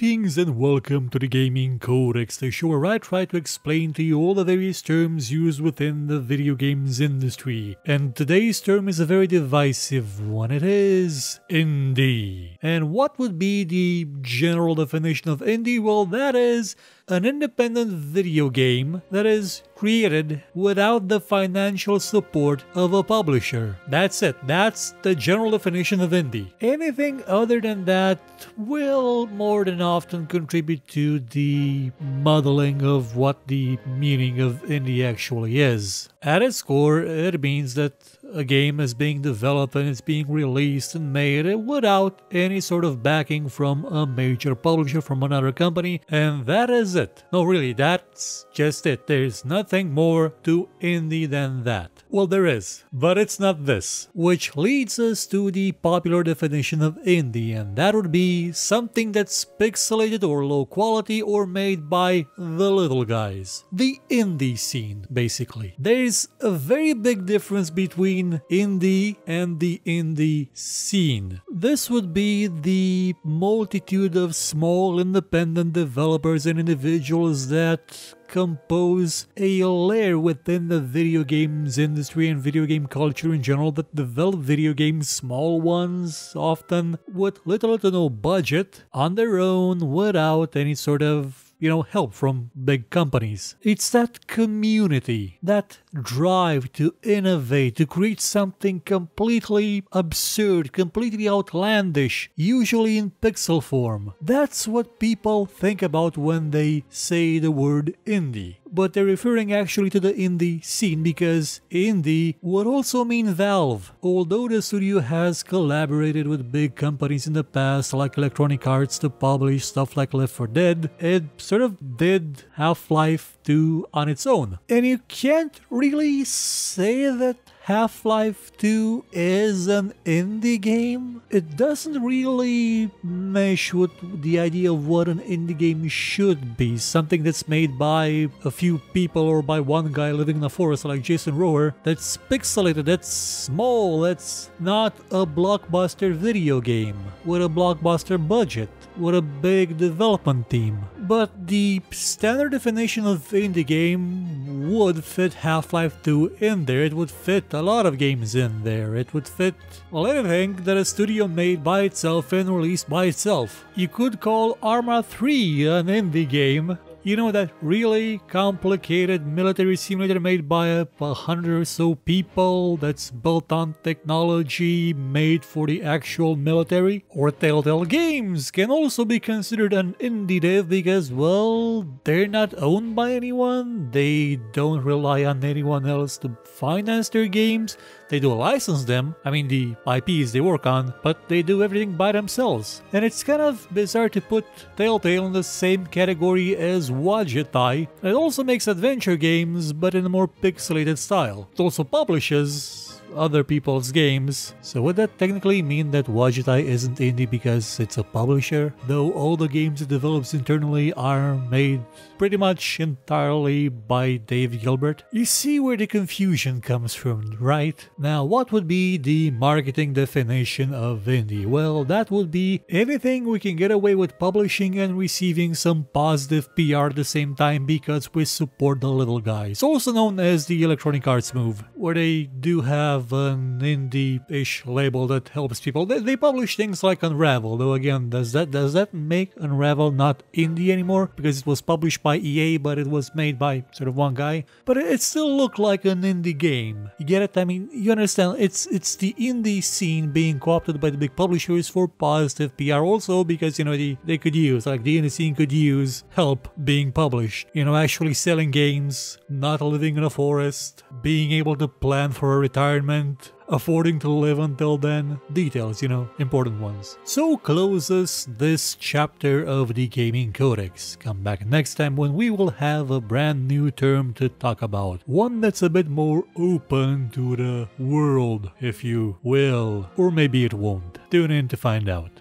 Greetings and welcome to the Gaming Codex, the show where I try to explain to you all the various terms used within the video games industry. And today's term is a very divisive one. It is indie. And what would be the general definition of indie? Well, that is an independent video game that is created without the financial support of a publisher. That's it. That's the general definition of indie. Anything other than that will more than often contribute to the muddling of what the meaning of indie actually is. At its core, it means that a game is being developed and it's being released and made without any sort of backing from a major publisher, from another company, and that is it. No, really, that's just it. There's nothing more to indie than that. Well, there is, but it's not this. Which leads us to the popular definition of indie, and that would be something that's pixelated or low quality or made by the little guys. The indie scene, basically. There's a very big difference between indie and the indie scene. This would be the multitude of small independent developers and individuals that compose a layer within the video games industry and video game culture in general that develop video games, small ones, often with little to no budget, on their own without any sort of help from big companies. It's that community, that drive to innovate, to create something completely absurd, completely outlandish, usually in pixel form. That's what people think about when they say the word indie. But they're referring actually to the indie scene because indie would also mean Valve. Although the studio has collaborated with big companies in the past like Electronic Arts to publish stuff like Left 4 Dead, it sort of did Half-Life 2 on its own. And you can't really say that Half-Life 2 is an indie game. It doesn't really mesh with the idea of what an indie game should be. Something that's made by a few people or by one guy living in a forest like Jason Rower, that's pixelated, that's small, that's not a blockbuster video game with a blockbuster budget, with a big development team. But the standard definition of indie game would fit Half-Life 2 in there. It would fit a lot of games in there. It would fit, well, anything that a studio made by itself and released by itself. You could call Arma 3 an indie game. You know, that really complicated military simulator made by 100 or so people that's built on technology made for the actual military? Or Telltale Games can also be considered an indie dev because, well, they're not owned by anyone, they don't rely on anyone else to finance their games. They do license them, I mean the IPs they work on, but they do everything by themselves. And it's kind of bizarre to put Telltale in the same category as Wajitai. It also makes adventure games, but in a more pixelated style. It also publishes other people's games. So would that technically mean that Wajitai isn't indie because it's a publisher? Though all the games it develops internally are made pretty much entirely by Dave Gilbert? You see where the confusion comes from, right? Now, what would be the marketing definition of indie? Well, that would be anything we can get away with publishing and receiving some positive PR at the same time because we support the little guys. Also known as the Electronic Arts move, where they do have an indie-ish label that helps people. They publish things like Unravel, though again, does that make Unravel not indie anymore? Because it was published by EA, but it was made by sort of one guy. But it still looked like an indie game. You get it? I mean, you understand, it's the indie scene being co-opted by the big publishers for positive PR also because, they could use, like the indie scene could use help being published. Actually selling games, not living in a forest, being able to plan for a retirement, affording to live until then. Details, important ones. So closes this chapter of the Gaming Codex. Come back next time when we will have a brand new term to talk about. One that's a bit more open to the world, if you will. Or maybe it won't. Tune in to find out.